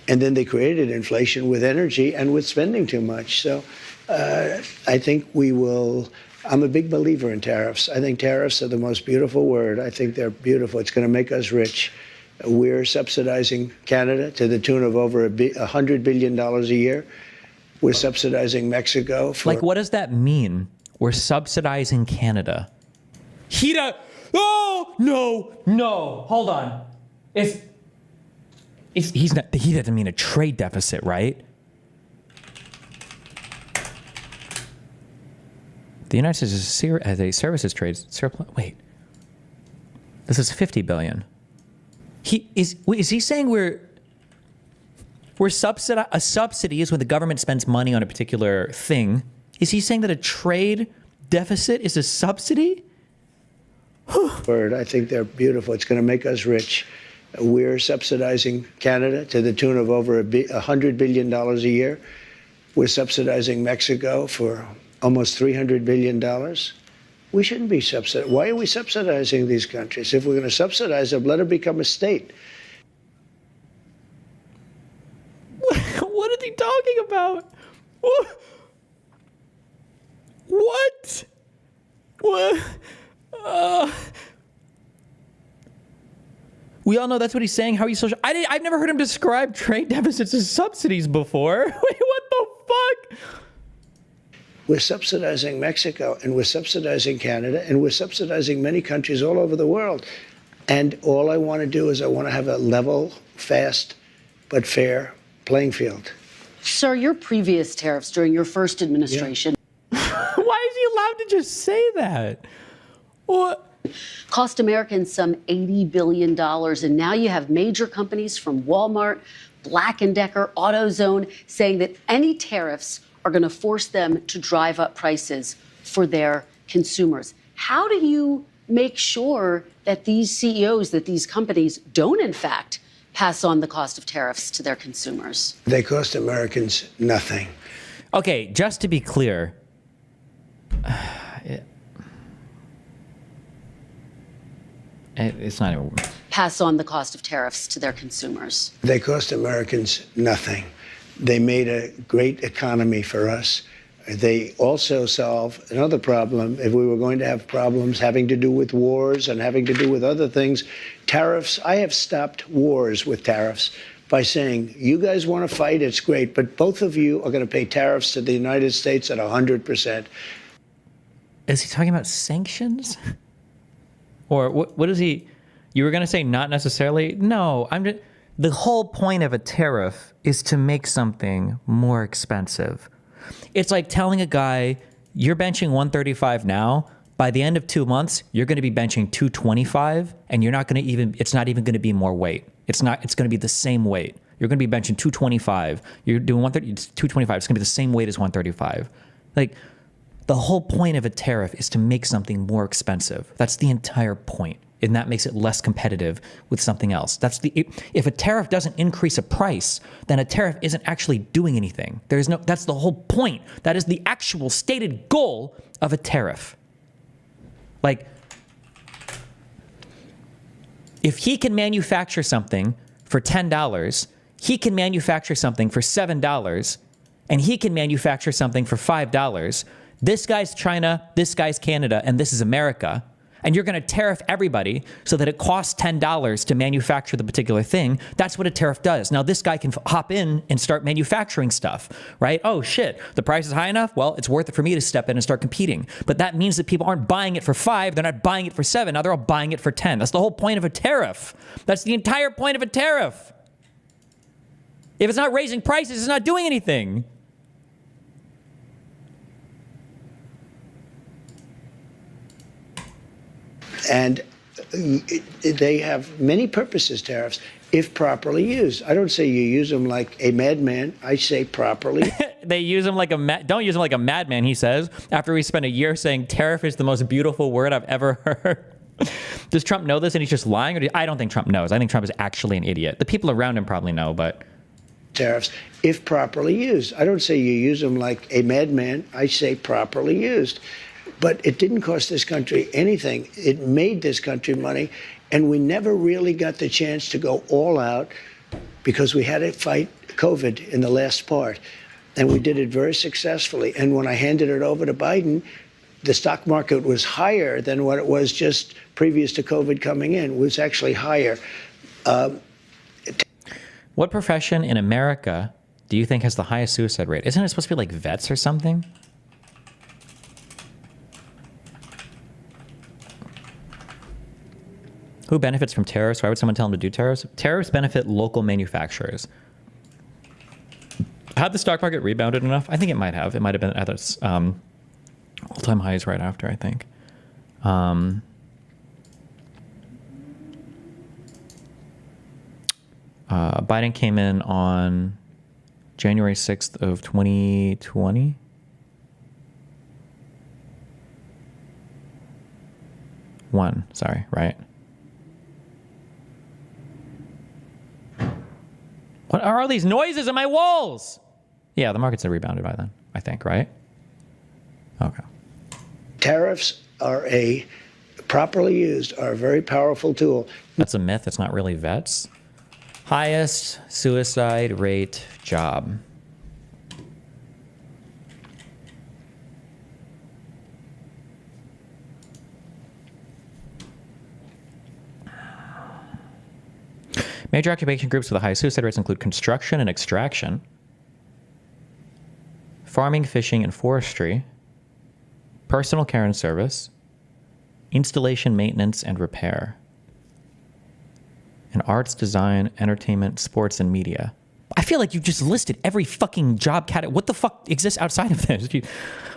And then they created inflation with energy and with spending too much. So I think we will. I'm a big believer in tariffs. I think tariffs are the most beautiful word. I think they're beautiful. It's going to make us rich. We're subsidizing Canada to the tune of over $100 billion a year. We're subsidizing Mexico for... Like, what does that mean? We're subsidizing Canada. Oh, no, hold on. He doesn't mean a trade deficit, right? The United States has a services trade surplus. Wait, this is $50 billion. Is he saying a subsidy is when the government spends money on a particular thing? Is he saying that a trade deficit is a subsidy? Word. I think they're beautiful. It's going to make us rich. We're subsidizing Canada to the tune of over $100 billion a year. We're subsidizing Mexico for almost $300 billion. We shouldn't be subsidizing. Why are we subsidizing these countries? If we're going to subsidize them, let them become a state. What is he talking about? What? We all know that's what he's saying. How are you social? I've never heard him describe trade deficits as subsidies before. Wait, what the fuck? We're subsidizing Mexico, and we're subsidizing Canada, and we're subsidizing many countries all over the world. And all I want to do is I want to have a level, fast, but fair playing field. Sir, your previous tariffs during your first administration... Why is he allowed to just say that? What? Cost Americans some $80 billion, and now you have major companies from Walmart, Black & Decker, AutoZone saying that any tariffs are going to force them to drive up prices for their consumers. How do you make sure that these CEOs, that these companies don't, in fact, pass on the cost of tariffs to their consumers? They cost Americans nothing. Okay, just to be clear, it's not even... Pass on the cost of tariffs to their consumers. They cost Americans nothing. They made a great economy for us. They also solve another problem. If we were going to have problems having to do with wars and having to do with other things, tariffs, I have stopped wars with tariffs by saying, you guys want to fight, it's great, but both of you are going to pay tariffs to the United States at 100%. Is he talking about sanctions? Or what is he... You were going to say not necessarily? No, I'm just... The whole point of a tariff is to make something more expensive. It's like telling a guy, you're benching 135 now. By the end of 2 months, you're going to be benching 225, and you're not going to even, it's not even going to be more weight. It's going to be the same weight. You're going to be benching 225. You're doing 130, it's 225. It's going to be the same weight as 135. Like, the whole point of a tariff is to make something more expensive. That's the entire point. And that makes it less competitive with something else. If a tariff doesn't increase a price, then a tariff isn't actually doing anything. That's the whole point. That is the actual stated goal of a tariff. Like, if he can manufacture something for $10, he can manufacture something for $7, and he can manufacture something for $5. This guy's China, this guy's Canada, and this is America. And you're going to tariff everybody so that it costs $10 to manufacture the particular thing. That's what a tariff does. Now, this guy can hop in and start manufacturing stuff, right? Oh, shit, the price is high enough? Well, it's worth it for me to step in and start competing. But that means that people aren't buying it for $5. They're not buying it for $7. Now they're all buying it for $10. That's the whole point of a tariff. That's the entire point of a tariff. If it's not raising prices, it's not doing anything. And they have many purposes, tariffs, if properly used. I don't say you use them like a madman. I say properly. They use them like don't use them like a madman, he says, after we spent a year saying tariff is the most beautiful word I've ever heard. Does Trump know this and he's just lying? I don't think Trump knows. I think Trump is actually an idiot. The people around him probably know, but... Tariffs, if properly used. I don't say you use them like a madman. I say properly used. But it didn't cost this country anything. It made this country money, and we never really got the chance to go all out because we had to fight COVID in the last part. And we did it very successfully. And when I handed it over to Biden, the stock market was higher than what it was just previous to COVID coming in. It was actually higher. What profession in America do you think has the highest suicide rate? Isn't it supposed to be like vets or something? Who benefits from tariffs? Why would someone tell them to do tariffs? Tariffs benefit local manufacturers. Had the stock market rebounded enough? I think it might have. It might have been at its all-time highs right after, I think. Biden came in on January 6th of 2020. Right? What are all these noises in my walls? Yeah, the markets have rebounded by then, I think, right? Okay. Tariffs are properly used, are a very powerful tool. That's a myth. It's not really vets. Highest suicide rate job. Major occupation groups with the highest suicide rates include construction and extraction, farming, fishing, and forestry, personal care and service, installation, maintenance, and repair, and arts, design, entertainment, sports, and media. I feel like you just listed every fucking job category. What the fuck exists outside of this?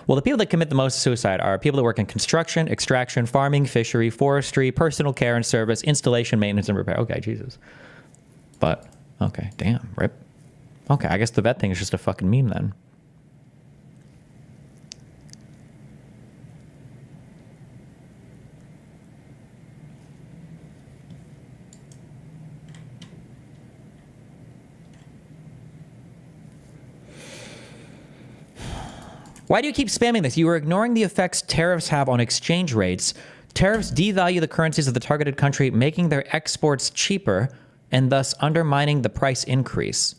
Well, the people that commit the most suicide are people that work in construction, extraction, farming, fishery, forestry, personal care and service, installation, maintenance, and repair. Okay, Jesus. But, okay, damn, rip. Okay, I guess the vet thing is just a fucking meme then. Why do you keep spamming this? You are ignoring the effects tariffs have on exchange rates. Tariffs devalue the currencies of the targeted country, making their exports cheaper and thus undermining the price increase.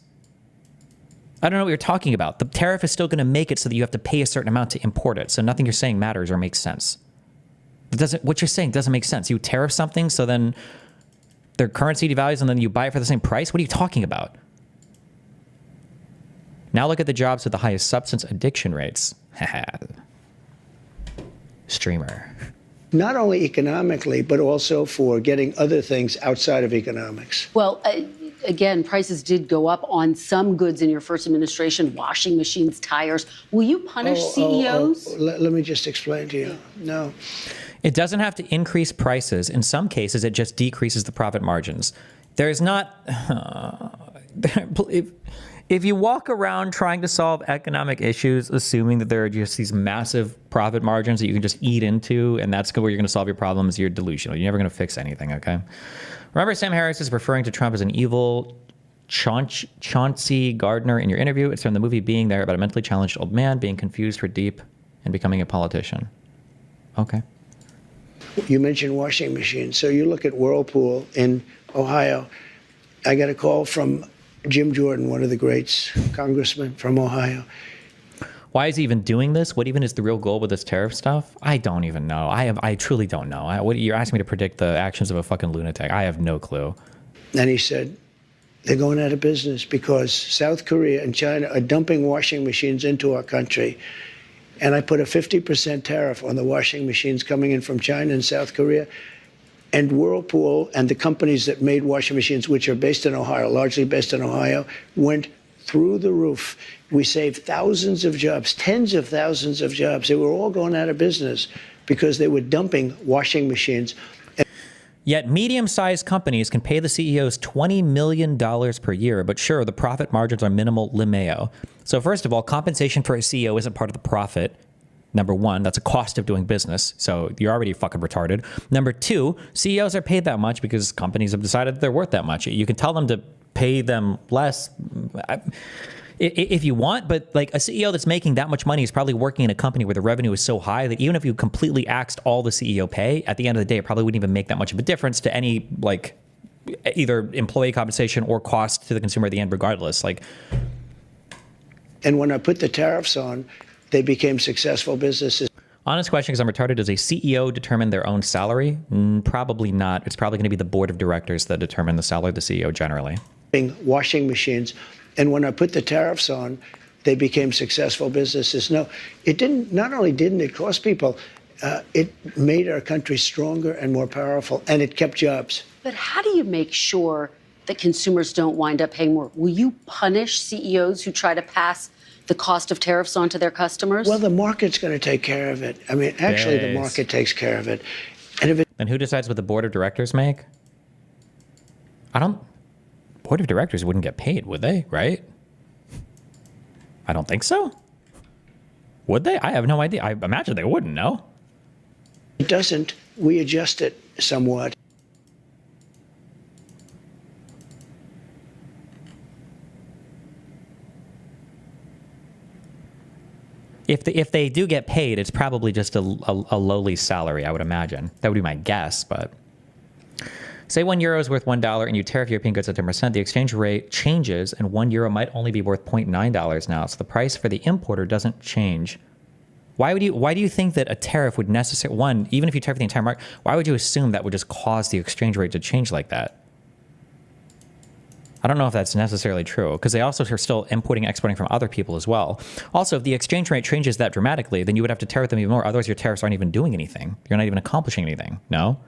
I don't know what you're talking about. The tariff is still going to make it so that you have to pay a certain amount to import it. So nothing you're saying matters or makes sense. What you're saying doesn't make sense. You tariff something, so then their currency devalues and then you buy it for the same price? What are you talking about? Now look at the jobs with the highest substance addiction rates. Streamer. Not only economically, but also for getting other things outside of economics. Well, again, prices did go up on some goods in your first administration, washing machines, tires. Will you punish CEOs? Let me just explain to you. No. It doesn't have to increase prices. In some cases, it just decreases the profit margins. There's not... If you walk around trying to solve economic issues, assuming that there are just these massive profit margins that you can just eat into, and that's where you're going to solve your problems, you're delusional. You're never going to fix anything, okay? Remember, Sam Harris is referring to Trump as an evil Chauncey Gardner in your interview. It's from the movie Being There, about a mentally challenged old man being confused for deep and becoming a politician. Okay. You mentioned washing machines. So you look at Whirlpool in Ohio. I got a call from Jim Jordan, one of the greats, congressman from Ohio. Why is he even doing this? What even is the real goal with this tariff stuff? I don't even know. I truly don't know. You're asking me to predict the actions of a fucking lunatic. I have no clue. And he said, they're going out of business because South Korea and China are dumping washing machines into our country. And I put a 50% tariff on the washing machines coming in from China and South Korea. And Whirlpool and the companies that made washing machines, which are based in Ohio, largely based in Ohio, went through the roof. We saved thousands of jobs, tens of thousands of jobs. They were all going out of business because they were dumping washing machines. Yet medium-sized companies can pay the CEOs $20 million per year, but sure, the profit margins are minimal limeo. So first of all, compensation for a CEO isn't part of the profit. Number one, that's a cost of doing business. So you're already fucking retarded. Number two, CEOs are paid that much because companies have decided that they're worth that much. You can tell them to pay them less if you want, but like a CEO that's making that much money is probably working in a company where the revenue is so high that even if you completely axed all the CEO pay, at the end of the day, it probably wouldn't even make that much of a difference to any like either employee compensation or cost to the consumer at the end, regardless. Like, And when I put the tariffs on, they became successful businesses. honest question, because I'm retarded, does a CEO determine their own salary? Probably not. It's probably going to be the board of directors that determine the salary of the CEO generally. Washing machines. And when I put the tariffs on, they became successful businesses. No, it didn't. Not only didn't it cost people, it made our country stronger and more powerful, and it kept jobs. But how do you make sure that consumers don't wind up paying more? Will you punish CEOs who try to pass the cost of tariffs on to their customers? Well, the market's going to take care of it. I mean, actually, the market takes care of it. And if it And who decides what the board of directors make? Board of directors wouldn't get paid, would they? Right? I don't think so. Would they? I have no idea. I imagine they wouldn't, no? doesn't, we adjust it somewhat. If they do get paid, it's probably just a lowly salary, I would imagine. That would be my guess, but... Say €1 is worth $1 and you tariff European goods at 10%, the exchange rate changes and €1 might only be worth $0.9 now. So the price for the importer doesn't change. Why do you think that a tariff would necessarily, even if you tariff the entire market, why would you assume that would just cause the exchange rate to change like that? I don't know if that's necessarily true, because they also are still importing and exporting from other people as well. Also, if the exchange rate changes that dramatically, then you would have to tariff them even more. Otherwise, your tariffs aren't even doing anything. You're not even accomplishing anything. No?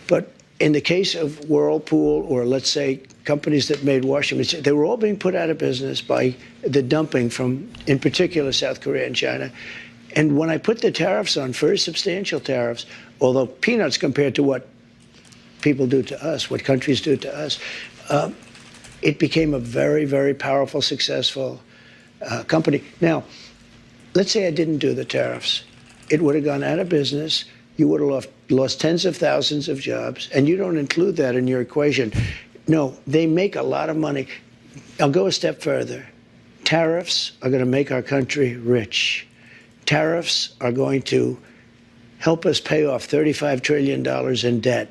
But in the case of Whirlpool, or let's say companies that made washing machines, they were all being put out of business by the dumping from, in particular, South Korea and China. And when I put the tariffs on, very substantial tariffs, although peanuts compared to what people do to us, what countries do to us, it became a very, very powerful, successful company. Now, let's say I didn't do the tariffs. It would have gone out of business. You would have lost tens of thousands of jobs, and you don't include that in your equation. No, they make a lot of money. I'll go a step further. Tariffs are going to make our country rich. Tariffs are going to help us pay off $35 trillion in debt.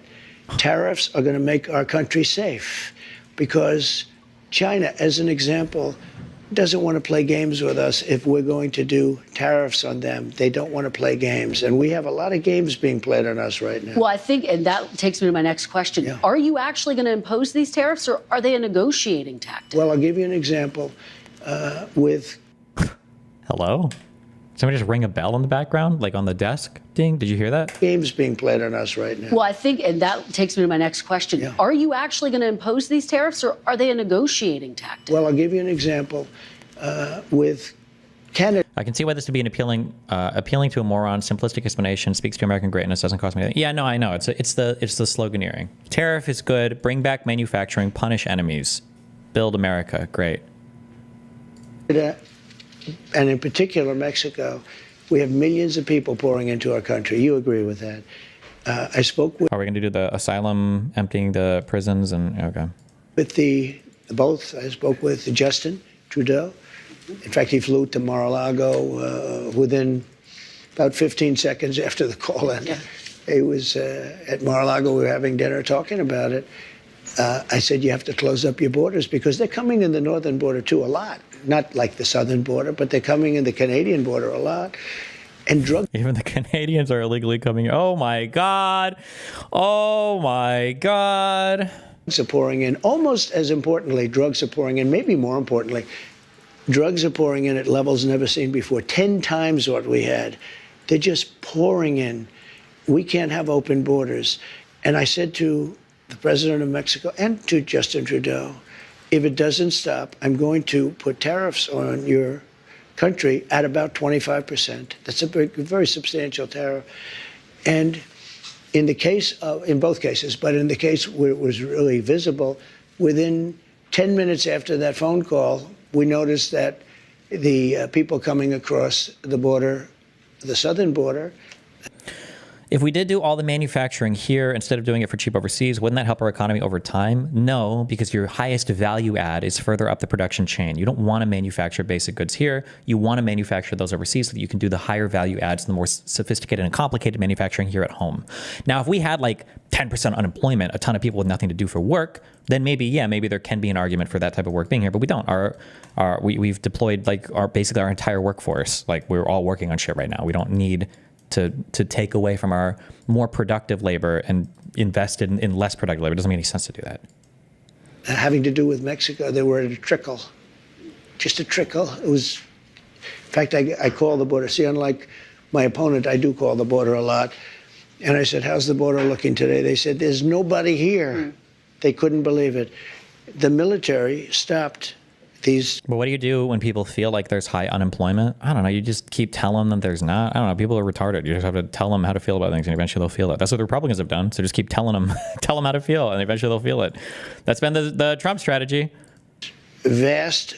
Tariffs are going to make our country safe, because China, as an example, doesn't want to play games with us if we're going to do tariffs on them. They don't want to play games. And we have a lot of games being played on us right now. Well, I think, and that takes me to my next question. Yeah. Are you actually going to impose these tariffs, or are they a negotiating tactic? Well, I'll give you an example with... Hello? Somebody just ring a bell in the background, like on the desk? Ding, did you hear that? games being played on us right now. Well, I think, and that takes me to my next question. Yeah. Are you actually going to impose these tariffs, or are they a negotiating tactic? Well, I'll give you an example with Canada. I can see why this would be an appealing to a moron. Simplistic explanation speaks to American greatness. Doesn't cost me anything. Yeah, no, I know. It's the sloganeering. Tariff is good. Bring back manufacturing. Punish enemies. Build America. Great. And in particular, Mexico, we have millions of people pouring into our country. You agree with that? I spoke with... Are we going to do the asylum, emptying the prisons, and okay? With both. I spoke with Justin Trudeau. In fact, he flew to Mar-a-Lago within about 15 seconds after the call ended. Yeah. He was at Mar-a-Lago. We were having dinner talking about it. I said, you have to close up your borders, because they're coming in the northern border too a lot. Not like the southern border, but they're coming in the Canadian border a lot. And even the Canadians are illegally coming. Oh my God. Oh my God. Drugs are pouring in. Almost as importantly, drugs are pouring in. Maybe more importantly, drugs are pouring in at levels never seen before. 10 times what we had. They're just pouring in. We can't have open borders. And I said to the president of Mexico and to Justin Trudeau, if it doesn't stop, I'm going to put tariffs on your country at about 25%. That's a very substantial tariff. And in both cases, but in the case where it was really visible, within 10 minutes after that phone call, we noticed that the people coming across the border, the southern border. If we did do all the manufacturing here instead of doing it for cheap overseas, wouldn't that help our economy over time? No, because your highest value add is further up the production chain. You don't want to manufacture basic goods here. You want to manufacture those overseas so that you can do the higher value adds and the more sophisticated and complicated manufacturing here at home. Now, if we had like 10% unemployment, a ton of people with nothing to do for work, then maybe there can be an argument for that type of work being here, but we don't. We've deployed like basically our entire workforce. Like we're all working on shit right now. We don't need to take away from our more productive labor and invest in less productive labor. It doesn't make any sense to do that. Having to do with Mexico, they were at a trickle, just a trickle. It was, in fact, I called the border. See, unlike my opponent, I do call the border a lot. And I said, how's the border looking today? They said, there's nobody here. They couldn't believe it. The military stopped these. But what do you do when people feel like there's high unemployment? I don't know. You just keep telling them there's not. I don't know. People are retarded. You just have to tell them how to feel about things, and eventually they'll feel it. That's what the Republicans have done. So just keep telling them, tell them how to feel, and eventually they'll feel it. That's been the Trump strategy. Vast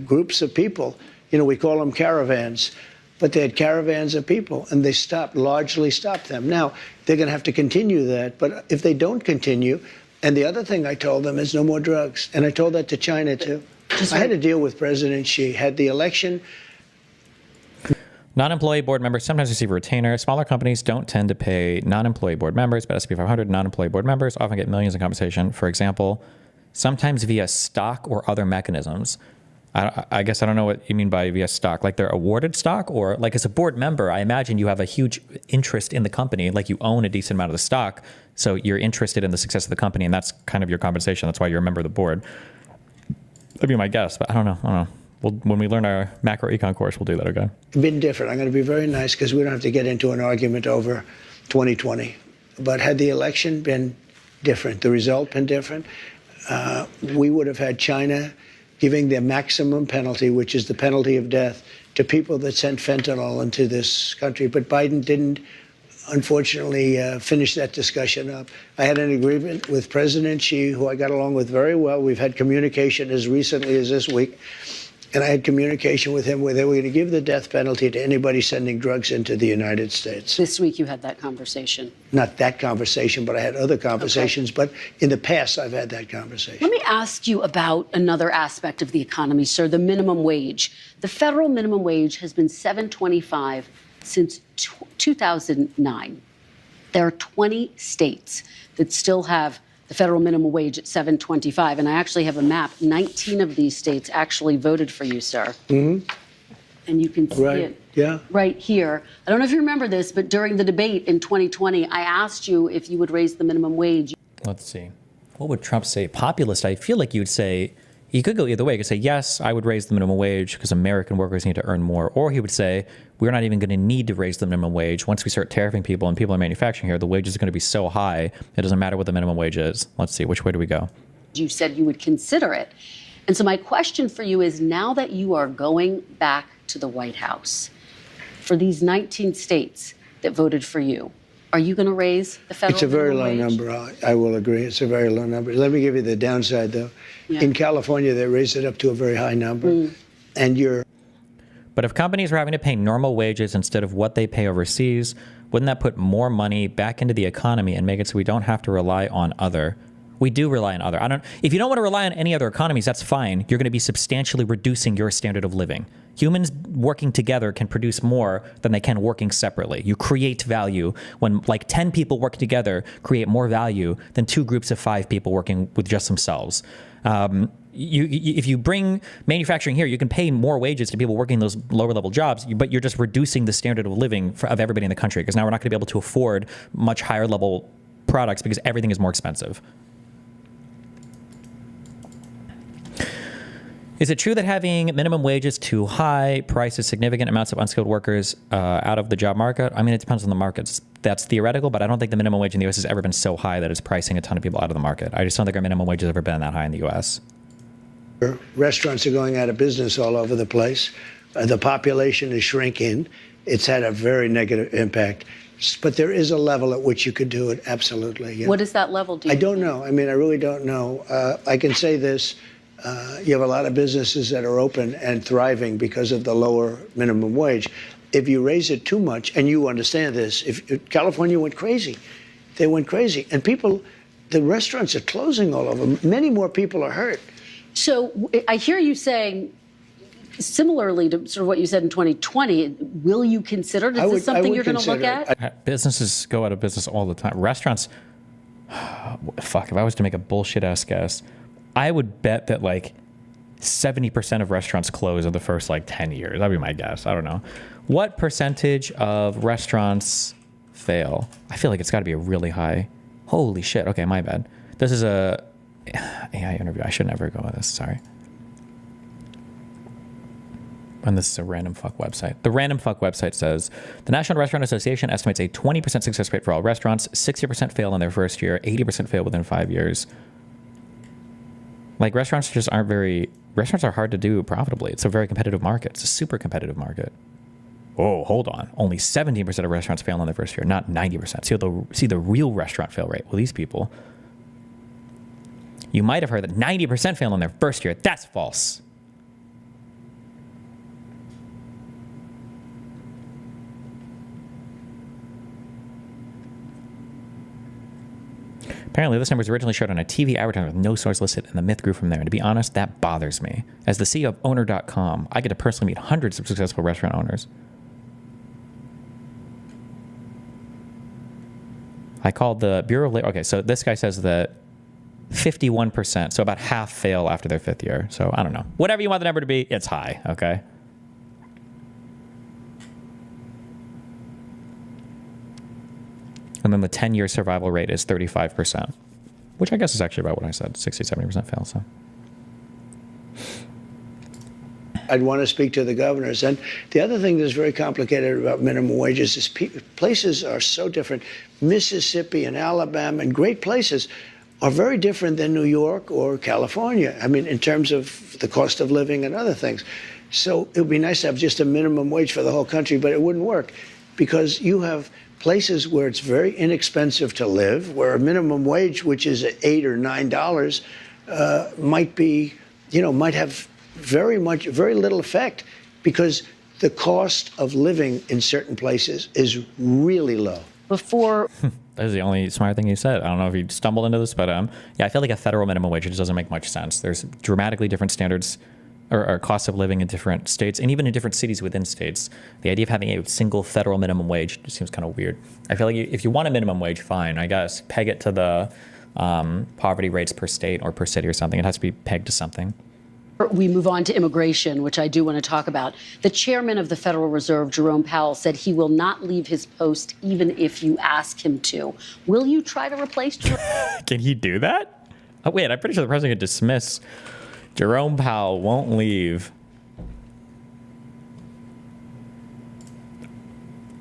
groups of people. You know, we call them caravans, but they had caravans of people, and they largely stopped them. Now, they're going to have to continue that, but if they don't continue, and the other thing I told them is no more drugs, and I told that to China too. I had to deal with President Xi. Had the election. Non-employee board members sometimes receive a retainer. Smaller companies don't tend to pay non-employee board members, but S&P 500 non-employee board members often get millions in compensation. For example, sometimes via stock or other mechanisms. I guess I don't know what you mean by via stock. Like they're awarded stock, or like as a board member, I imagine you have a huge interest in the company, like you own a decent amount of the stock. So you're interested in the success of the company, and that's kind of your compensation. That's why you're a member of the board. That'd be my guess, but I don't know. When we learn our macro econ course, we'll do that, okay? Been different. I'm going to be very nice because we don't have to get into an argument over 2020. But had the election been different, the result been different, we would have had China giving the maximum penalty, which is the penalty of death, to people that sent fentanyl into this country. But Biden didn't, unfortunately, finish that discussion up. I had an agreement with President Xi, who I got along with very well. We've had communication as recently as this week. And I had communication with him where they were going to give the death penalty to anybody sending drugs into the United States. This week you had that conversation. Not that conversation, but I had other conversations. Okay. But in the past, I've had that conversation. Let me ask you about another aspect of the economy, sir, the minimum wage. The federal minimum wage has been $7.25 since 2009. There are 20 states that still have the federal minimum wage at $7.25. And I actually have a map. 19 of these states actually voted for you, sir. Mm-hmm. And you can see it right here. I don't know if you remember this, but during the debate in 2020, I asked you if you would raise the minimum wage. Let's see. What would Trump say? Populist, I feel like you would say, he could go either way. He could say, yes, I would raise the minimum wage because American workers need to earn more. Or he would say, we're not even going to need to raise the minimum wage. Once we start tariffing people and people are manufacturing here, the wages are going to be so high, it doesn't matter what the minimum wage is. Let's see, which way do we go? You said you would consider it. And so my question for you is, now that you are going back to the White House, for these 19 states that voted for you, are you going to raise the federal It's a very low wage? number. I will agree. It's a very low number. Let me give you the downside, though. Yeah. In California, they raised it up to a very high number. And But if companies were having to pay normal wages instead of what they pay overseas, wouldn't that put more money back into the economy and make it so we don't have to rely on other? We do rely on other. If you don't want to rely on any other economies, that's fine. You're going to be substantially reducing your standard of living. Humans working together can produce more than they can working separately. You create value when like 10 people working together create more value than 2 groups of 5 people working with just themselves. If you bring manufacturing here, you can pay more wages to people working those lower level jobs, but you're just reducing the standard of living of everybody in the country, because now we're not going to be able to afford much higher level products because everything is more expensive. Is it true that having minimum wages too high prices significant amounts of unskilled workers out of the job market? I mean, it depends on the markets. That's theoretical, but I don't think the minimum wage in the U.S. has ever been so high that it's pricing a ton of people out of the market. I just don't think our minimum wage has ever been that high in the U.S. Restaurants are going out of business all over the place. The population is shrinking. It's had a very negative impact. But there is a level at which you could do it, absolutely. Yeah. What is that level, do you I don't know. I mean, I really don't know. I can say this. You have a lot of businesses that are open and thriving because of the lower minimum wage. if you raise it too much, and you understand this, if California went crazy, they went crazy, and people, the restaurants are closing all over. Many more people are hurt. So I hear you saying, similarly to sort of what you said in 2020, will you consider, is this something you're going to look at? Businesses go out of business all the time. Restaurants, fuck, if I was to make a bullshit ass guess, I would bet that like 70% of restaurants close in the first like 10 years. That'd be my guess. I don't know. What percentage of restaurants fail? I feel like it's got to be a really high. Holy shit. Okay, my bad. This is a AI interview. I should never go on this. Sorry. And this is a random fuck website. The random fuck website says, the National Restaurant Association estimates a 20% success rate for all restaurants. 60% fail in their first year. 80% fail within 5 years. Like restaurants just aren't very, restaurants are hard to do profitably. It's a very competitive market. It's a super competitive market. Oh, hold on. Only 17% of restaurants fail in their first year, not 90%. See the real restaurant fail rate. Well, these people, you might have heard that 90% fail in their first year. That's false. Apparently, this number was originally showed on a TV advertisement with no source listed, and the myth grew from there. And to be honest, that bothers me. As the CEO of Owner.com, I get to personally meet hundreds of successful restaurant owners. I called the Bureau of Labor. Okay, so this guy says that 51%, so about half fail after their 5th year. So I don't know. Whatever you want the number to be, it's high, okay? And then the 10-year survival rate is 35%, which I guess is actually about what I said, 60, 70% fail, so. I'd want to speak to the governors. And the other thing that's very complicated about minimum wages is places are so different. Mississippi and Alabama and great places are very different than New York or California. I mean, in terms of the cost of living and other things. So it would be nice to have just a minimum wage for the whole country, but it wouldn't work because you have places where it's very inexpensive to live, where a minimum wage, which is $8 or $9, might be, might have very little effect because the cost of living in certain places is really low. Before. That was the only smart thing you said. I don't know if you stumbled into this, but yeah, I feel like a federal minimum wage just doesn't make much sense. There's dramatically different standards or cost of living in different states and even in different cities within states. The idea of having a single federal minimum wage just seems kind of weird. I feel like if you want a minimum wage, fine, I guess, peg it to the poverty rates per state or per city or something. It has to be pegged to something. We move on to immigration, which I do want to talk about. The chairman of the Federal Reserve, Jerome Powell, said he will not leave his post even if you ask him to. Will you try to replace Jerome? Can he do that? Oh, wait, I'm pretty sure the president could dismiss. Jerome Powell won't leave.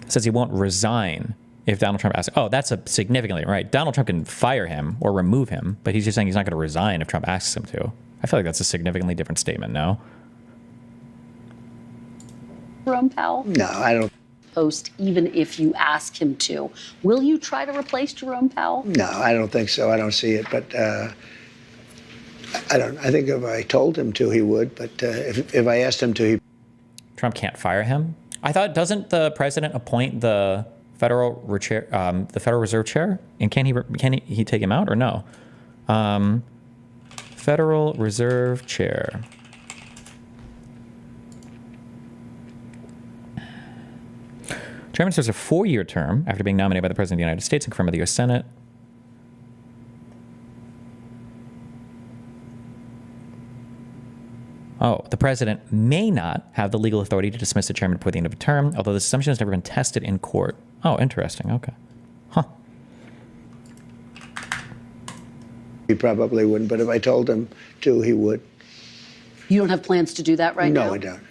Says he won't resign if Donald Trump asks. Oh, that's a significantly right. Donald Trump can fire him or remove him, but he's just saying he's not going to resign if Trump asks him to. I feel like that's a significantly different statement, no? Jerome Powell? No, I don't. Post even if you ask him to. Will you try to replace Jerome Powell? No, I don't think so. I don't see it, but I don't. I think if I told him to, he would. But if I asked him to, he. Trump can't fire him. I thought, doesn't the president appoint the Federal Reserve chair? And can he take him out or no? Federal Reserve chair. Chairman serves a 4-year term after being nominated by the President of the United States and confirmed by the U.S. Senate. Oh, the president may not have the legal authority to dismiss the chairman before the end of a term, although this assumption has never been tested in court. Oh, interesting. Okay. Huh. He probably wouldn't, but if I told him to, he would. You don't have plans to do that right now? No, I don't.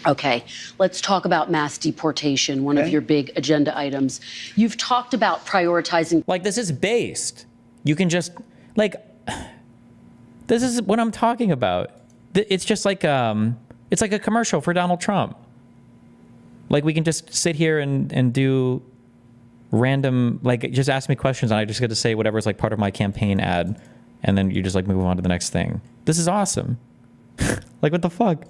Okay, let's talk about mass deportation, one of your big agenda items. You've talked about prioritizing. Like, this is based. You can just, like, this is what I'm talking about. It's just like, it's like a commercial for Donald Trump. Like, we can just sit here and do random, like, just ask me questions and I just get to say whatever's like part of my campaign ad, and then you just like move on to the next thing. This is awesome. Like, what the fuck?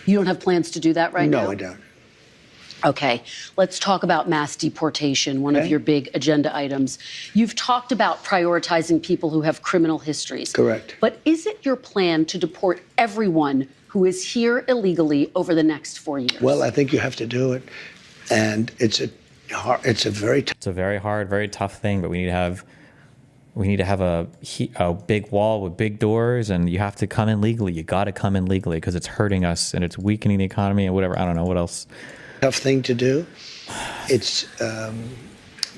You don't have plans to do that right now? No, I don't. Okay, let's talk about mass deportation, one of your big agenda items. You've talked about prioritizing people who have criminal histories. Correct. But is it your plan to deport everyone who is here illegally over the next 4 years? Well, I think you have to do it. And it's a very It's a very hard, very tough thing, but we need to have a big wall with big doors, and you have to come in legally. You got to come in legally because it's hurting us and it's weakening the economy and whatever. I don't know what else. tough thing to do. It's,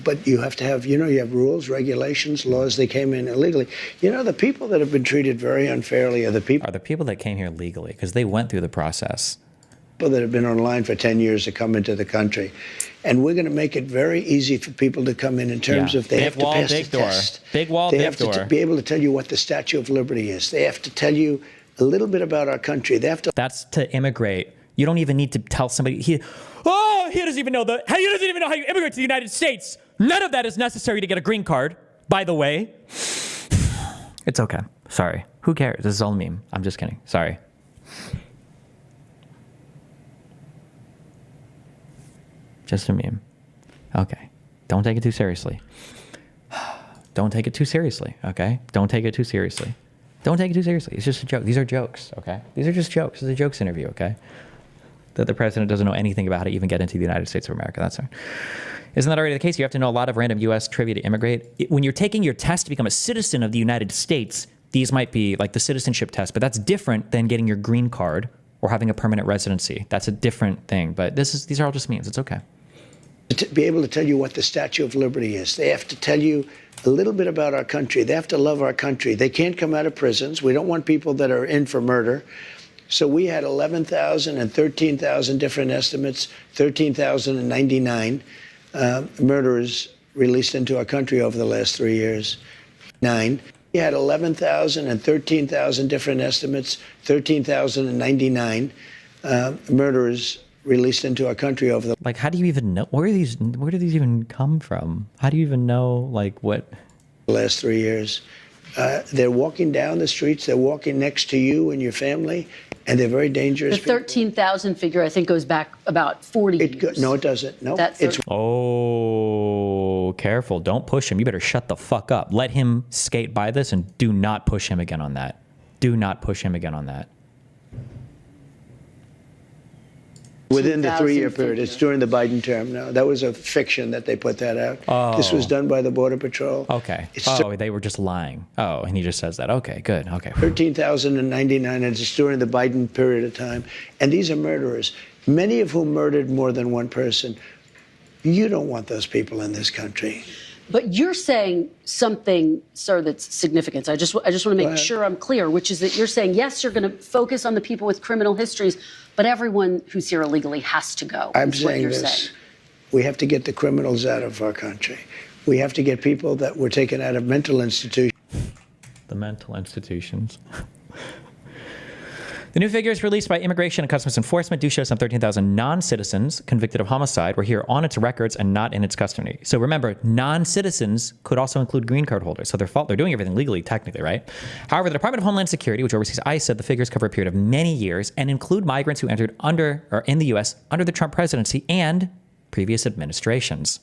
but you have to have, you have rules, regulations, laws. They came in illegally. The people that have been treated very unfairly are the people that came here legally because they went through the process. People that have been online for 10 years to come into the country. And we're going to make it very easy for people to come in terms of they have to pass the test. Big wall, they big have door. to be able to tell you what the Statue of Liberty is. They have to tell you a little bit about our country. They have to. That's to immigrate. You don't even need to tell somebody. He doesn't even know he doesn't even know how you immigrate to the United States. None of that is necessary to get a green card, by the way. It's okay. Sorry. Who cares? This is all a meme. I'm just kidding. Sorry. Just a meme. Okay. Don't take it too seriously. Don't take it too seriously, okay? Don't take it too seriously. Don't take it too seriously. It's just a joke. These are jokes, okay? These are just jokes. It's a jokes interview, okay? That the president doesn't know anything about how to even get into the United States of America. That's right. Isn't that already the case? You have to know a lot of random U.S. trivia to immigrate. When you're taking your test to become a citizen of the United States, these might be like the citizenship test, but that's different than getting your green card or having a permanent residency. That's a different thing. But these are all just memes. It's okay. To be able to tell you what the Statue of Liberty is. They have to tell you a little bit about our country. They have to love our country. They can't come out of prisons. We don't want people that are in for murder. So we had 11,000 and 13,000 different estimates, 13,099 murderers released into our country over the last 3 years. We had 11,000 and 13,000 different estimates, 13,099 murderers released into our country over the how do you even know where do these even come from? How do you even know what last 3 years? They're walking down the streets, they're walking next to you and your family, and they're very dangerous. The 13,000 figure, I think, goes back about 40 years. No, it doesn't. No, it's careful. Don't push him. You better shut the fuck up. Let him skate by this and do not push him again on that. Do not push him again on that. Within the 3 year period. It's during the Biden term. No, that was a fiction that they put that out. Oh. This was done by the Border Patrol. Okay. They were just lying. Oh, and he just says that. Okay, good. Okay. 13,099, and it's during the Biden period of time. And these are murderers, many of whom murdered more than one person. You don't want those people in this country. But you're saying something, sir, that's significant. I just want to make sure I'm clear, which is that you're saying, yes, you're going to focus on the people with criminal histories, but everyone who's here illegally has to go. I'm saying this. We have to get the criminals out of our country. We have to get people that were taken out of mental institutions. The mental institutions. The new figures released by Immigration and Customs Enforcement do show some 13,000 non-citizens convicted of homicide were here on its records and not in its custody. So remember, non-citizens could also include green card holders. So they're doing everything legally, technically, right? However, the Department of Homeland Security, which oversees ICE, said the figures cover a period of many years and include migrants who entered in the U.S. under the Trump presidency and previous administrations.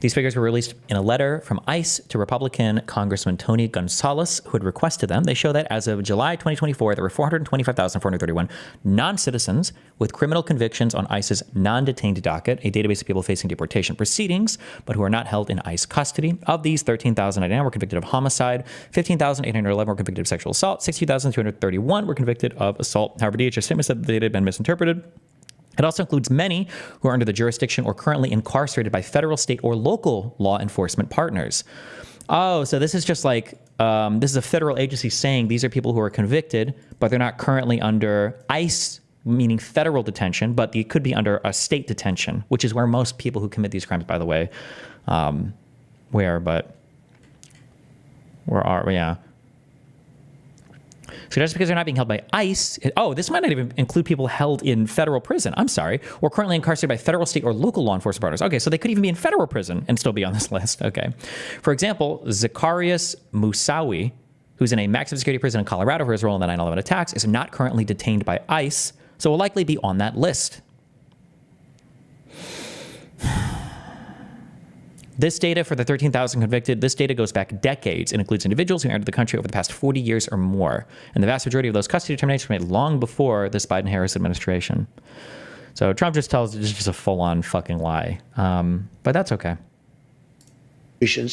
These figures were released in a letter from ICE to Republican Congressman Tony Gonzalez, who had requested them. They show that as of July 2024, there were 425,431 non-citizens with criminal convictions on ICE's non-detained docket, a database of people facing deportation proceedings, but who are not held in ICE custody. Of these, 13,099 were convicted of homicide, 15,811 were convicted of sexual assault, 60,231 were convicted of assault. However, DHS statement said the data had been misinterpreted. It also includes many who are under the jurisdiction or currently incarcerated by federal, state, or local law enforcement partners. Oh, so this is just this is a federal agency saying these are people who are convicted, but they're not currently under ICE, meaning federal detention, but they could be under a state detention, which is where most people who commit these crimes, by the way, So just because they're not being held by ICE, this might not even include people held in federal prison. I'm sorry. Or currently incarcerated by federal, state, or local law enforcement partners. Okay, so they could even be in federal prison and still be on this list. Okay. For example, Zacharias Moussaoui who's in a maximum security prison in Colorado for his role in the 9/11 attacks, is not currently detained by ICE, so will likely be on that list. This data for the 13,000 convicted, this data goes back decades and includes individuals who entered the country over the past 40 years or more. And the vast majority of those custody determinations were made long before this Biden-Harris administration. So Trump just tells it's just a full-on fucking lie. But that's okay.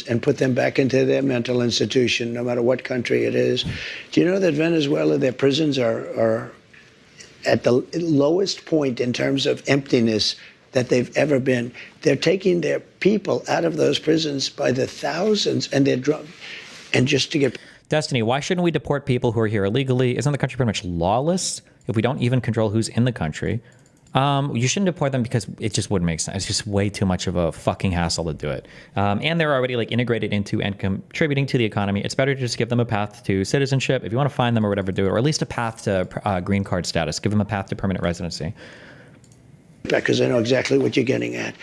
And put them back into their mental institution, no matter what country it is. Do you know that Venezuela, their prisons are at the lowest point in terms of emptiness that they've ever been? They're taking their people out of those prisons by the thousands, and they're drunk. And just to get... Destiny, why shouldn't we deport people who are here illegally? Isn't the country pretty much lawless if we don't even control who's in the country? You shouldn't deport them because it just wouldn't make sense. It's just way too much of a fucking hassle to do it. And they're already like integrated into and contributing to the economy. It's better to just give them a path to citizenship. If you want to find them or whatever, do it. Or at least a path to green card status. Give them a path to permanent residency. Because I know exactly what you're getting at.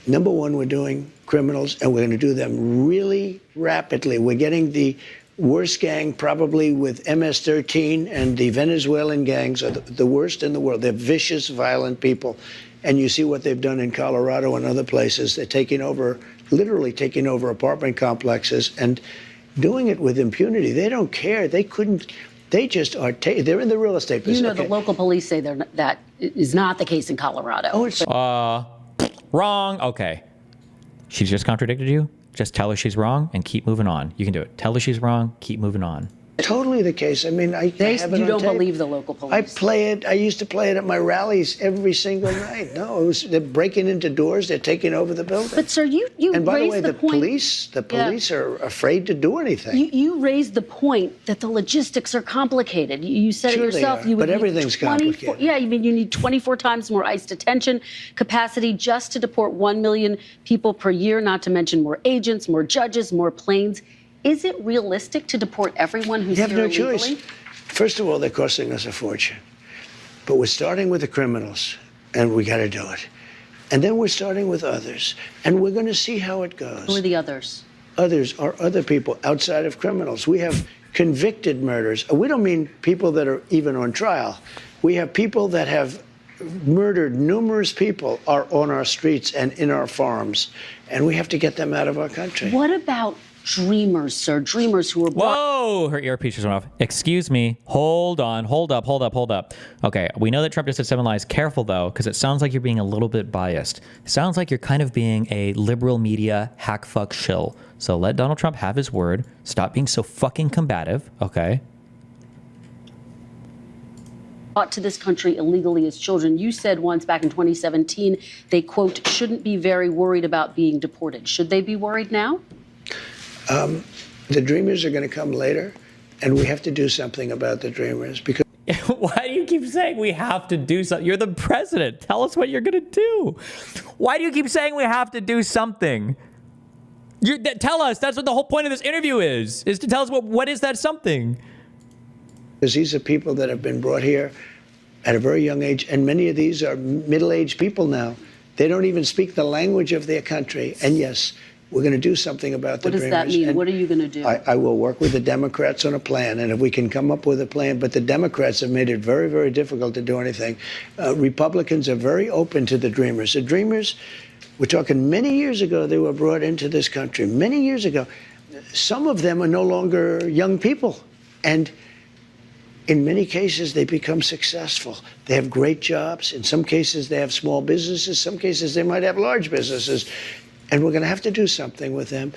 Number one, we're doing criminals, and we're going to do them really rapidly. We're getting the worst gang probably with MS-13, and the Venezuelan gangs are the worst in the world. They're vicious, violent people. And you see what they've done in Colorado and other places. They're taking over, literally taking over apartment complexes and doing it with impunity. They don't care. They couldn't. They just are. They're in the real estate business. You know, the local police say that is not the case in Colorado. Oh, it's Wrong. Okay. She's just contradicted you. Just tell her she's wrong and keep moving on. You can do it. Tell her she's wrong. Keep moving on. totally the case. I mean, I have it on You don't tape. believe the local police. I play it. I used to play it at my rallies every single night. No, they're breaking into doors. They're taking over the building. But sir, you And by the raised way, the point. police are afraid to do anything. You raised the point that the logistics are complicated. You said Sure it they yourself. are, You would but need everything's 24 complicated. Yeah, I mean, you need 24 times more ICE detention capacity just to deport 1 million people per year, not to mention more agents, more judges, more planes. Is it realistic to deport everyone who's You have here no illegally? choice. First of all, they're costing us a fortune. But we're starting with the criminals, and we got to do it. And then we're starting with others, and we're going to see how it goes. Who are the others? Others are other people outside of criminals. We have convicted murders. We don't mean people that are even on trial. We have people that have murdered numerous people are on our streets and in our farms, and we have to get them out of our country. What about dreamers, sir? Dreamers who are brought Whoa, her earpiece just went off. Excuse me. Hold on. Hold up. Okay, we know that Trump just said 7 lies. Careful, though, because it sounds like you're being a little bit biased. It sounds like you're kind of being a liberal media hack fuck shill. So let Donald Trump have his word. Stop being so fucking combative, okay? brought to this country illegally as children. You said once back in 2017, they, quote, shouldn't be very worried about being deported. Should they be worried now? The dreamers are going to come later, and we have to do something about the dreamers because Why do you keep saying we have to do something? You're the president. Tell us what you're going to do. Why do you keep saying we have to do something? Tell us. That's what the whole point of this interview is to tell us what is that something? these are people that have been brought here at a very young age, and many of these are middle-aged people now. They don't even speak the language of their country. And yes, we're going to do something about the What does dreamers. that mean? And What are you going to do? I will work with the Democrats on a plan, and if we can come up with a plan, but the Democrats have made it very, very difficult to do anything. Republicans are very open to the dreamers. The dreamers, we're talking many years ago, they were brought into this country, many years ago. Some of them are no longer young people, and in many cases, they become successful. They have great jobs. In some cases, they have small businesses. Some cases, they might have large businesses. And we're going to have to do something with them.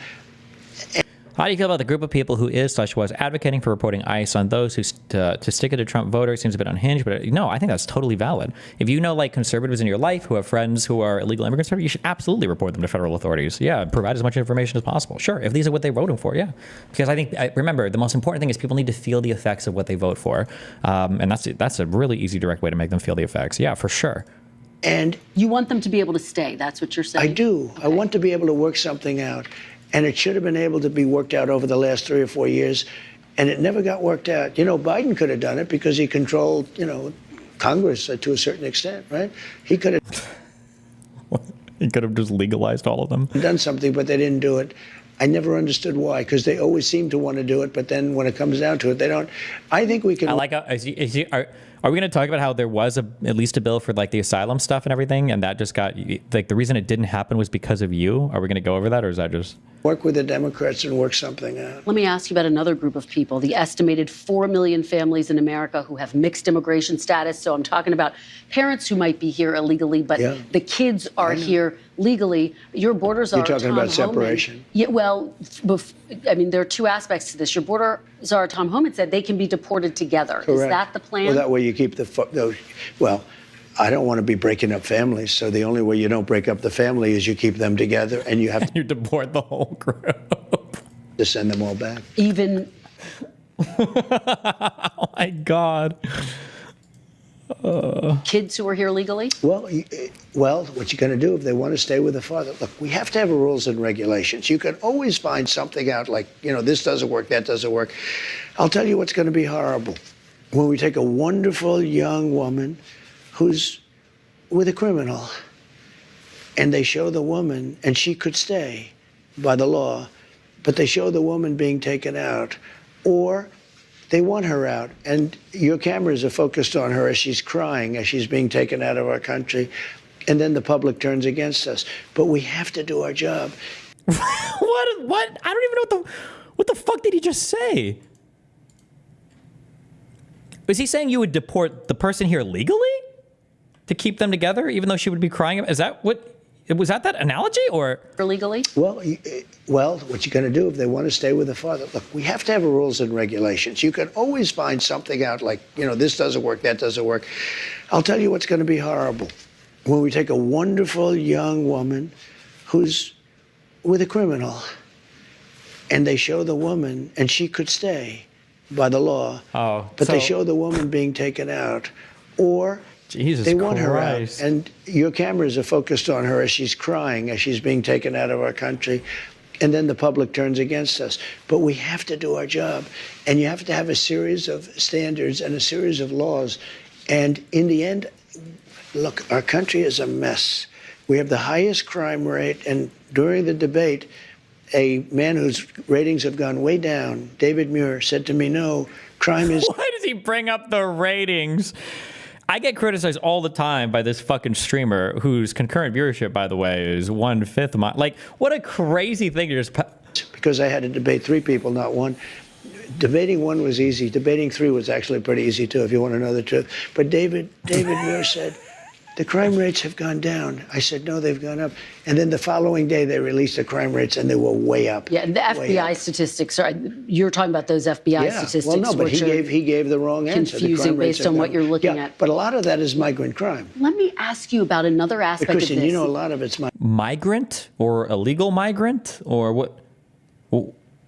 How do you feel about the group of people who was advocating for reporting ICE on those who to stick it to Trump voters? Seems a bit unhinged, but no, I think that's totally valid. If you know like conservatives in your life who have friends who are illegal immigrants, you should absolutely report them to federal authorities. Yeah, provide as much information as possible. Sure, if these are what they're voting for, yeah. Because I think, remember, the most important thing is people need to feel the effects of what they vote for. And that's a really easy, direct way to make them feel the effects. Yeah, for sure. And You want them to be able to stay. That's what you're saying. I do. I want to be able to work something out. And it should have been able to be worked out over the last 3 or 4 years. And it never got worked out. You know, Biden could have done it because he controlled, Congress to a certain extent, right? He could have He could have just legalized all of them. done something, but they didn't do it. I never understood why, because they always seem to want to do it, but then when it comes down to it, they don't. I think we can. I like how, are we going to talk about how there was at least a bill for like the asylum stuff and everything, and that just got like the reason it didn't happen was because of you? Are we going to go over that, or is that just work with the Democrats and work something out? Let me ask you about another group of people, the estimated 4 million families in America who have mixed immigration status. So I'm talking about parents who might be here illegally, but the kids are here legally. Your borders are. You're talking Tom about Homan. separation. Yeah, well, I mean, there are two aspects to this. Your borders are, Tom Homan said, they can be deported together. Correct. Is that the plan? Well, that way you keep those. Well, I don't want to be breaking up families, so the only way you don't break up the family is you keep them together, and you have you deport the whole group to send them all back. Even. Oh my God. Kids who are here legally? Well, what you're going to do if they want to stay with the father? Look, we have to have rules and regulations. You can always find something out like, this doesn't work, that doesn't work. I'll tell you what's going to be horrible. When we take a wonderful young woman who's with a criminal, and they show the woman, and she could stay by the law, but they show the woman being taken out, or they want her out, and your cameras are focused on her as she's crying, as she's being taken out of our country, and then the public turns against us. But we have to do our job. What? I don't even know what the fuck did he just say? Was he saying you would deport the person here legally to keep them together, even though she would be crying? Is that what? Was that analogy, or legally? Well, what you're going to do if they want to stay with the father? Look, we have to have rules and regulations. You can always find something out like, this doesn't work, that doesn't work. I'll tell you what's going to be horrible. When we take a wonderful young woman who's with a criminal, and they show the woman, and she could stay by the law, but they show the woman being taken out, or Jesus they want her out, Christ. and your cameras are focused on her as she's crying, as she's being taken out of our country, and then the public turns against us. But we have to do our job, and you have to have a series of standards and a series of laws. And in the end, look, our country is a mess. We have the highest crime rate, and during the debate, a man whose ratings have gone way down, David Muir, said to me, no, crime is... Why does he bring up the ratings? I get criticized all the time by this fucking streamer whose concurrent viewership, by the way, is 1/5 of mine. Like, what a crazy thing to just... Because I had to debate 3 people, not one. Debating 1 was easy. Debating 3 was actually pretty easy, too, if you want to know the truth. But David Muir said, the crime rates have gone down. I said, no, they've gone up. And then the following day, they released the crime rates, and they were way up. Yeah, and the FBI statistics are, you're talking about those FBI statistics. Well, no, but he gave the wrong answer. Confusing based on what you're looking at. But a lot of that is migrant crime. Let me ask you about another aspect of Christian, this. a lot of it's migrant or illegal migrant or what?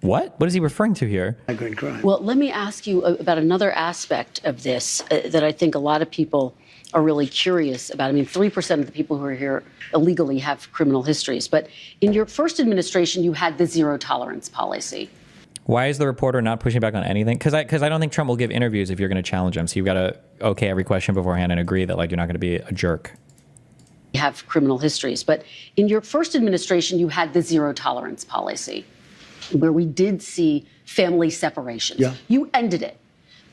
What is he referring to here? Migrant crime. Well, let me ask you about another aspect of this that I think a lot of people are really curious about. I mean, 3% of the people who are here illegally have criminal histories. But in your first administration, you had the zero tolerance policy. Why is the reporter not pushing back on anything? Because I don't think Trump will give interviews if you're going to challenge him. So you've got to okay every question beforehand and agree that you're not going to be a jerk. Have criminal histories. But in your first administration, you had the zero tolerance policy, where we did see family separations. Yeah. You ended it.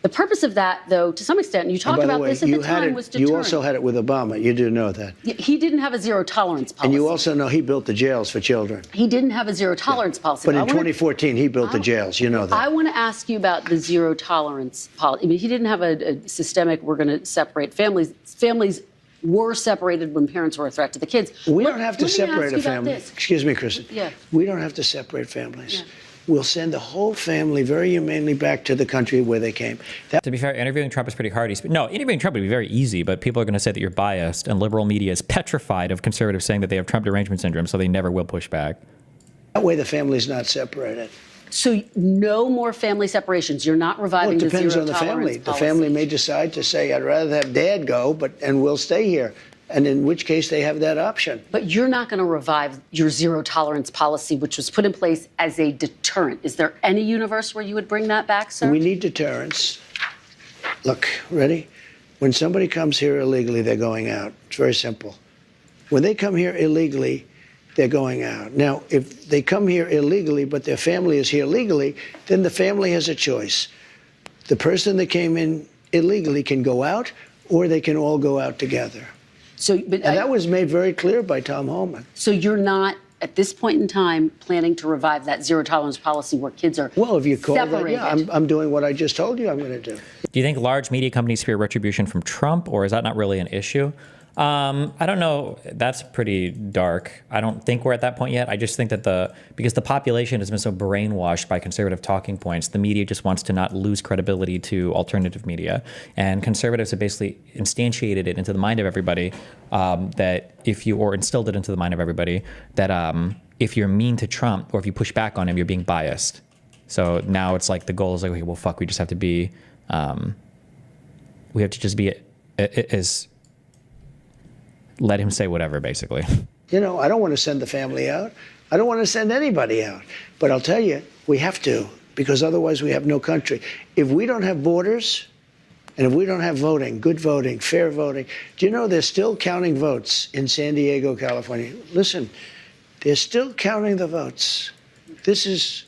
The purpose of that, though, to some extent, and you talked about this at the time, was deterrent. You also had it with Obama. You do know that. He didn't have a zero tolerance policy. And you also know he built the jails for children. He didn't have a zero tolerance policy. But in 2014, he built the jails. You know that. I want to ask you about the zero tolerance policy. I mean, he didn't have a systemic, we're going to separate families. Families were separated when parents were a threat to the kids. We don't have to separate a family. This. Excuse me, Kristen. Yeah. We don't have to separate families. Yeah. We'll send the whole family very humanely back to the country where they came. To be fair, interviewing Trump is pretty hard. Interviewing Trump would be very easy, but people are going to say that you're biased, and liberal media is petrified of conservatives saying that they have Trump derangement syndrome, so they never will push back. That way the family's not separated. So no more family separations. You're not reviving the zero tolerance policy. It depends on the family. The family may decide to say, I'd rather have dad go, and we'll stay here. And in which case they have that option. But you're not going to revive your zero tolerance policy, which was put in place as a deterrent. Is there any universe where you would bring that back, sir? We need deterrence. Look, ready? When somebody comes here illegally, they're going out. It's very simple. When they come here illegally, they're going out. Now, if they come here illegally, but their family is here legally, then the family has a choice. The person that came in illegally can go out, or they can all go out together. And that was made very clear by Tom Homan. So you're not, at this point in time, planning to revive that zero tolerance policy where kids are Well, if you call separated? that, yeah, I'm doing what I just told you I'm going to do. Do you think large media companies fear retribution from Trump, or is that not really an issue? I don't know. That's pretty dark. I don't think we're at that point yet. I just think that because the population has been so brainwashed by conservative talking points, the media just wants to not lose credibility to alternative media. And conservatives have basically instantiated it into the mind of everybody or instilled it into the mind of everybody that if you're mean to Trump or if you push back on him, you're being biased. So now it's like the goal is like, okay, well, fuck, we just have to be, we have to just be as let him say whatever, basically. You know, I don't want to send the family out. I don't want to send anybody out. But I'll tell you, we have to, because otherwise we have no country. If we don't have borders, and if we don't have voting, good voting, fair voting, do you know they're still counting votes in San Diego, California? Listen, they're still counting the votes. This is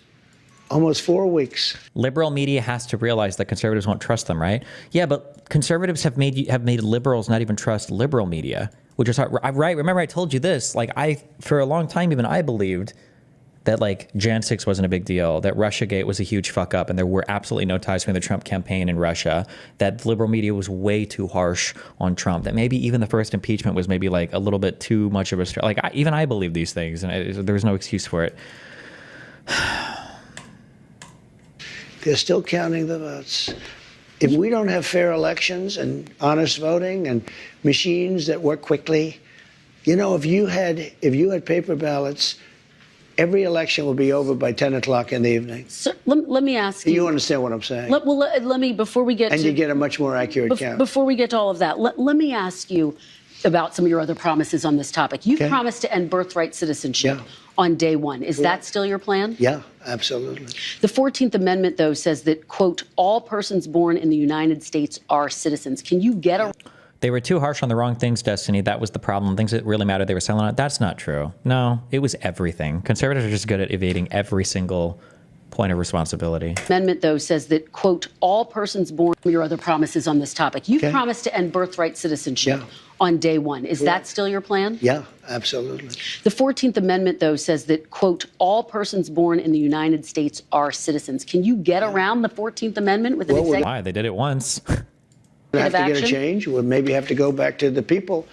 almost 4 weeks. Liberal media has to realize that conservatives won't trust them, right? Yeah, but conservatives have made liberals not even trust liberal media, which is hard, right? Remember, I told you this. Like, for a long time, even I believed that like Jan 6 wasn't a big deal, that Russiagate was a huge fuck up, and there were absolutely no ties between the Trump campaign and Russia. That liberal media was way too harsh on Trump. That maybe even the first impeachment was maybe like a little bit too much of a even I believe these things, and there was no excuse for it. They're still counting the votes. If we don't have fair elections and honest voting and machines that work quickly, you know, if you had paper ballots, every election will be over by 10 o'clock in the evening. So, let me ask you. You understand what I'm saying? Let me, before we get and you get a much more accurate count. Before we get to all of that, let me ask you about some of your other promises on this topic. You've promised to end birthright citizenship on day one. Is that still your plan? Yeah, absolutely. The 14th Amendment, though, says that, quote, all persons born in the United States are citizens. Can you get a... They were too harsh on the wrong things, Destiny. That was the problem. Things that really mattered, they were selling out. That's not true. No, it was everything. Conservatives are just good at evading every single point of responsibility. Amendment, though, says that, quote, all persons born... Your other promises on this topic. You've promised to end birthright citizenship on day one. Is that still your plan? Yeah, absolutely. The 14th Amendment, though, says that, quote, all persons born in the United States are citizens. Can you get around the 14th Amendment with an executive... Why? They did it once. We have to get a change. We'll maybe have to go back to the people.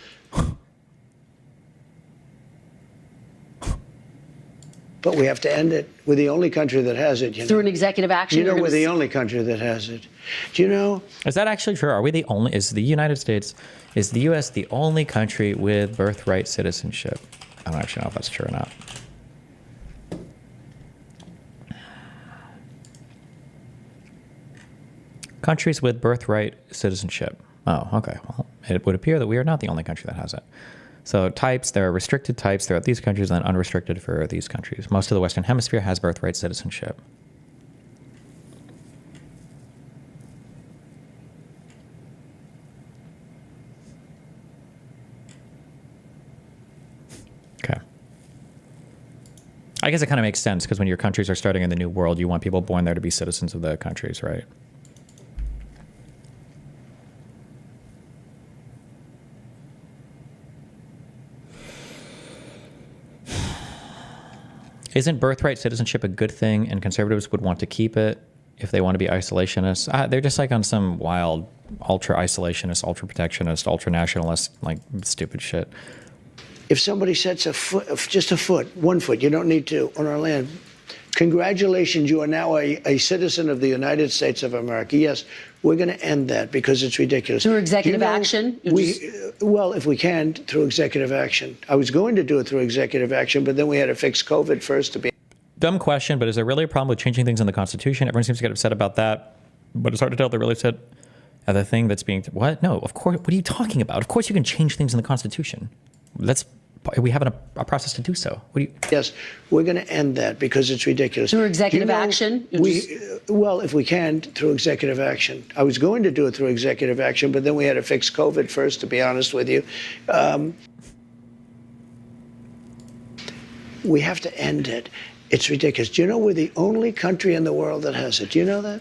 But we have to end it. We're the only country that has it. You know? Through an executive action? You know, we're the only country that has it. Do you know? Is that actually true? Are we the only? Is the United States, is the U.S. the only country with birthright citizenship? I don't actually know if that's true or not. Countries with birthright citizenship. Oh, okay. Well, it would appear that we are not the only country that has it. So types, there are restricted types throughout these countries and then unrestricted for these countries. Most of the Western Hemisphere has birthright citizenship. Okay. I guess it kind of makes sense because when your countries are starting in the new world, you want people born there to be citizens of the countries, right? Isn't birthright citizenship a good thing, and conservatives would want to keep it if they want to be isolationists? They're just like on some wild, ultra-isolationist, ultra-protectionist, ultra-nationalist, like stupid shit. If somebody sets a foot, just a foot, 1 foot, you don't need to, on our land, congratulations, you are now a citizen of the United States of America. Yes, we're going to end that because it's ridiculous. Through executive action? Well, if we can, through executive action. I was going to do it through executive action, but then we had to fix COVID first to be... Dumb question, but is there really a problem with changing things in the Constitution? Everyone seems to get upset about that, but it's hard to tell if they really said the thing that's being... What? No, of course. What are you talking about? Of course you can change things in the Constitution. We have a process to do so. What do you... Yes, we're going to end that because it's ridiculous. Through executive action? Well, if we can, through executive action. I was going to do it through executive action, but then we had to fix COVID first, to be honest with you. We have to end it. It's ridiculous. Do you know we're the only country in the world that has it? Do you know that?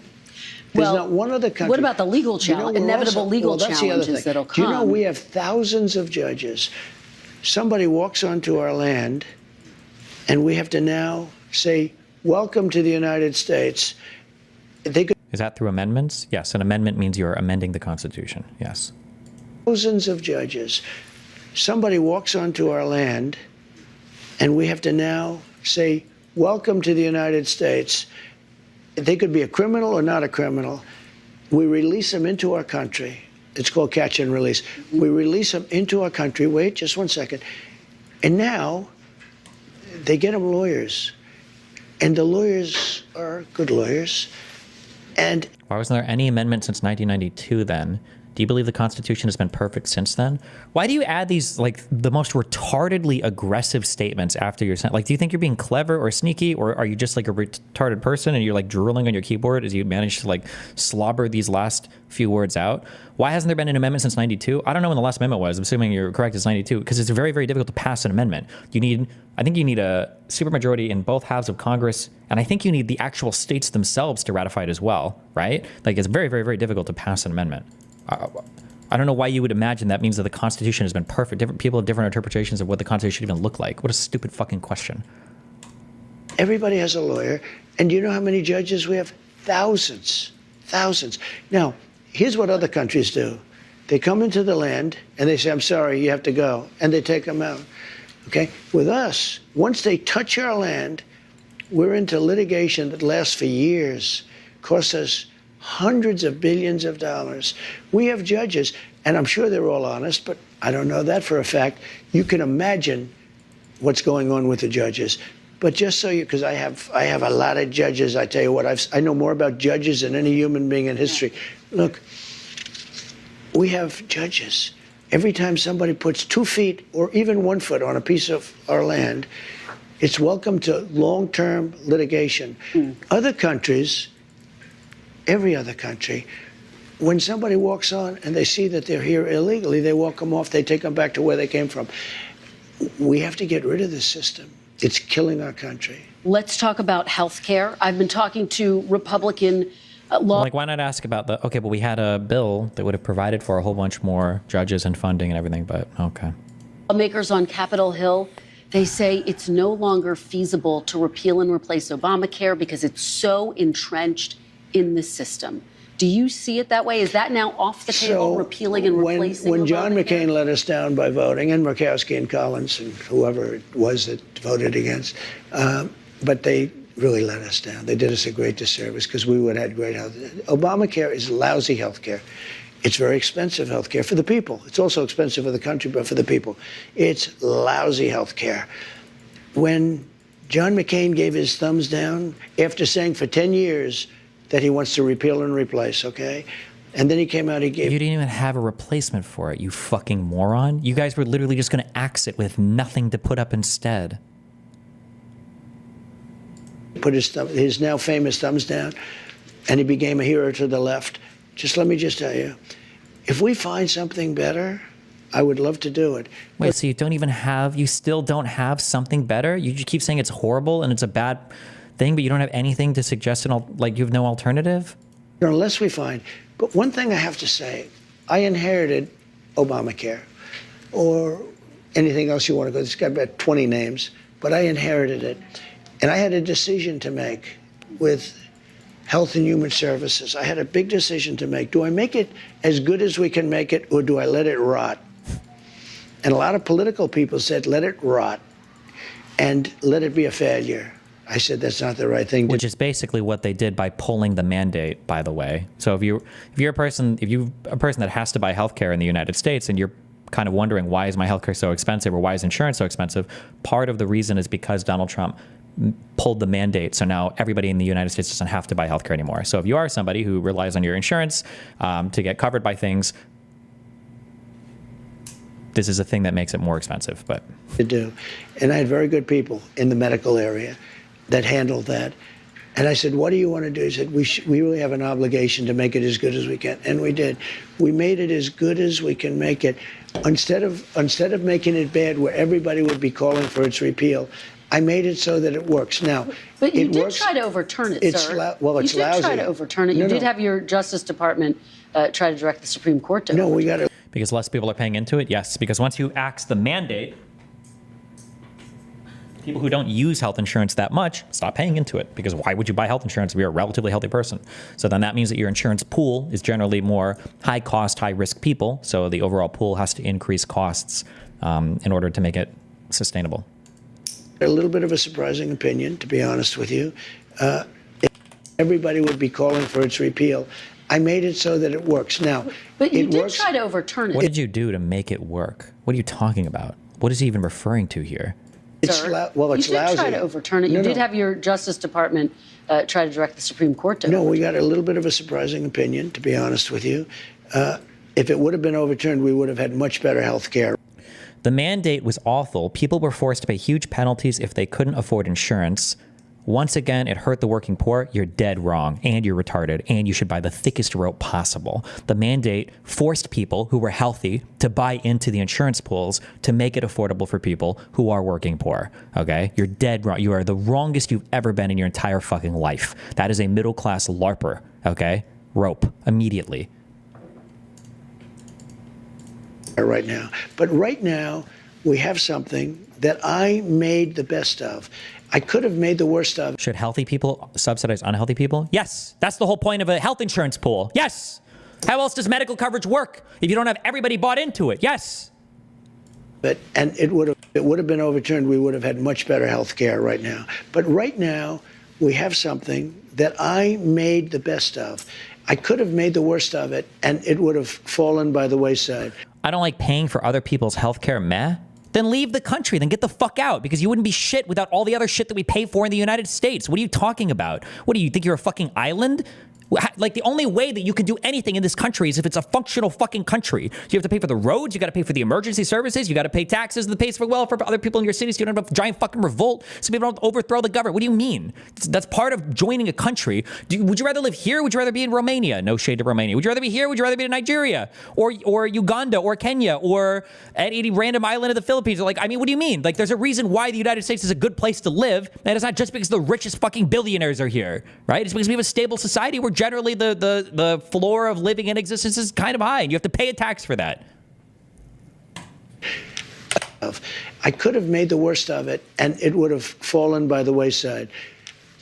There's Well, not one other country. what about the legal Do you know challenge, we're inevitable also- legal well, that's the other challenges thing. that'll Do you know come? we have thousands of judges? Somebody walks onto our land, and we have to now say, welcome to the United States. They could Is that through amendments? Yes, an amendment means you're amending the Constitution. Yes. thousands of judges. Somebody walks onto our land, and we have to now say, welcome to the United States. They could be a criminal or not a criminal. We release them into our country. It's called catch and release. We release them into our country. Wait, just one second. And now they get them lawyers. And the lawyers are good lawyers. And Why wasn't there any amendment since 1992 then? Do you believe the Constitution has been perfect since then? Why do you add these, like, the most retardedly aggressive statements after your sentence? Like, do you think you're being clever or sneaky, or are you just like a retarded person and you're like drooling on your keyboard as you manage to like slobber these last few words out? Why hasn't there been an amendment since 92? I don't know when the last amendment was. I'm assuming you're correct, it's 92, because it's very, very difficult to pass an amendment. I think you need a supermajority in both halves of Congress, and I think you need the actual states themselves to ratify it as well, right? Like, it's very, very, very difficult to pass an amendment. I don't know why you would imagine that means that the Constitution has been perfect. Different people have different interpretations of what the Constitution should even look like. What a stupid fucking question. everybody has a lawyer. And do you know how many judges we have? Thousands. Thousands. Now, here's what other countries do. They come into the land and they say, I'm sorry, you have to go. And they take them out. Okay? With us, once they touch our land, we're into litigation that lasts for years, costs us hundreds of billions of dollars. We have judges, and I'm sure they're all honest, but I don't know that for a fact. You can imagine what's going on with the judges. But just so you, because I have a lot of judges, I tell you what, I know more about judges than any human being in history. Look, we have judges. Every time somebody puts 2 feet or even 1 foot on a piece of our land, it's welcome to long-term litigation. Other countries, every other country, when somebody walks on and they see that they're here illegally, they walk them off, they take them back to where they came from. We have to get rid of this system. It's killing our country. Let's talk about health care. I've been talking to Republican Like, why not ask about okay, but we had a bill that would have provided for a whole bunch more judges and funding and everything, but okay. lawmakers on Capitol Hill. They say it's no longer feasible to repeal and replace Obamacare because it's so entrenched in the system. Do you see it that way? Is that now off the table, repealing and replacing when John Obamacare? McCain let us down by voting, and Murkowski and Collins and whoever it was that voted against, but they really let us down. They did us a great disservice because we would have had great health. Obamacare is lousy health care. It's very expensive health care for the people. It's also expensive for the country, but for the people. It's lousy health care. When John McCain gave his thumbs down after saying for 10 years that he wants to repeal and replace, okay? And then he came out, he gave... You didn't even have a replacement for it, you fucking moron. You guys were literally just going to axe it with nothing to put up instead. Put his now famous thumbs down, and he became a hero to the left. Let me just tell you, if we find something better, I would love to do it. Wait, so you still don't have something better? You just keep saying it's horrible and it's a bad thing, but you don't have anything to suggest, like you have no alternative? Unless we find. But one thing I have to say, I inherited Obamacare, or anything else you want to go. It's got about 20 names, but I inherited it. And I had a decision to make with Health and Human Services. I had a big decision to make. Do I make it as good as we can make it, or do I let it rot? And a lot of political people said, let it rot and let it be a failure. I said, that's not the right thing to do. Which is basically what they did by pulling the mandate, by the way. So if you're a person that has to buy healthcare in the United States and you're kind of wondering, why is my healthcare so expensive, or why is insurance so expensive? Part of the reason is because Donald Trump pulled the mandate, so now everybody in the United States doesn't have to buy healthcare anymore. So if you are somebody who relies on your insurance to get covered by things, this is a thing that makes it more expensive. But to do, and I had very good people in the medical area that handled that. And I said, what do you want to do? He said, we really have an obligation to make it as good as we can. And we did. We made it as good as we can make it. Instead of making it bad where everybody would be calling for its repeal, I made it so that it works. Now, But you it did works. try to overturn it, It's sir. well, it's you did try lousy. to overturn it. You No, did no. have your Justice Department try to direct the Supreme Court to. No, we got to. Because less people are paying into it? Yes, because once you axe the mandate, people who don't use health insurance that much stop paying into it. Because why would you buy health insurance if you're a relatively healthy person? So then that means that your insurance pool is generally more high cost, high risk people. So the overall pool has to increase costs in order to make it sustainable. A little bit of a surprising opinion, to be honest with you. Everybody would be calling for its repeal. I made it so that it works. Now, But you it did works. try to overturn it. What did you do to make it work? What are you talking about? What is he even referring to here? It's sir. well, it's you did lousy. try to overturn it. No, You did no. have your Justice Department try to direct the Supreme Court to. No, we got a little bit of a surprising opinion, to be honest with you. If it would have been overturned, we would have had much better health care. The mandate was awful. People were forced to pay huge penalties if they couldn't afford insurance. Once again, it hurt the working poor. You're dead wrong, and you're retarded, and you should buy the thickest rope possible. The mandate forced people who were healthy to buy into the insurance pools to make it affordable for people who are working poor, okay? You're dead wrong. You are the wrongest you've ever been in your entire fucking life. That is a middle-class LARPer, okay? Rope, immediately. Right now. But right now, we have something that I made the best of. I could have made the worst of. Should healthy people subsidize unhealthy people? Yes. That's the whole point of a health insurance pool. Yes. How else does medical coverage work if you don't have everybody bought into it? Yes. And it would have been overturned. We would have had much better health care right now. But right now, we have something that I made the best of. I could have made the worst of it, and it would have fallen by the wayside. I don't like paying for other people's health care, meh? Then leave the country, then get the fuck out, because you wouldn't be shit without all the other shit that we pay for in the United States. What are you talking about? What do you think you're a fucking island? Like, the only way that you can do anything in this country is if it's a functional fucking country. You have to pay for the roads, you got to pay for the emergency services, you got to pay taxes that pays for welfare for other people in your cities. So you don't have a giant fucking revolt, so people don't overthrow the government. What do you mean? That's part of joining a country. Would you rather live here? Would you rather be in Romania? No shade to Romania. Would you rather be here? Would you rather be in Nigeria or Uganda or Kenya or at any random island of the Philippines? Like, I mean, what do you mean? Like, there's a reason why the United States is a good place to live, and it's not just because the richest fucking billionaires are here, right? It's because we have a stable society where generally the floor of living and existence is kind of high, and you have to pay a tax for that. I could have made the worst of it, and it would have fallen by the wayside.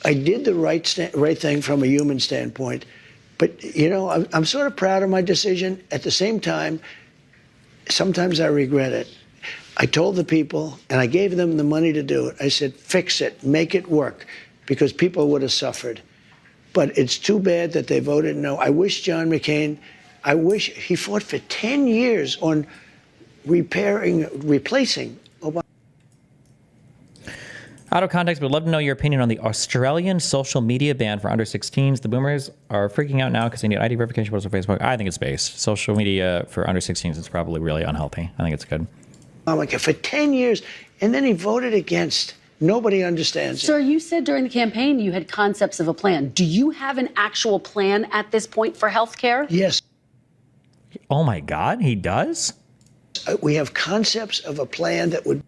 I did the right thing from a human standpoint, but, you know, I'm sort of proud of my decision. At the same time, sometimes I regret it. I told the people, and I gave them the money to do it. I said, fix it, make it work, because people would have suffered. But it's too bad that they voted no. I wish John McCain, I wish he fought for 10 years on replacing Obama. Out of context, we'd love to know your opinion on the Australian social media ban for under 16s. The boomers are freaking out now because they need ID verification on Facebook. I think it's based. Social media for under 16s is probably really unhealthy. I think it's good. For 10 years, and then he voted against. Nobody understands it. Sir, you said during the campaign you had concepts of a plan. Do you have an actual plan at this point for health care? Yes. Oh my God, he does? We have concepts of a plan that would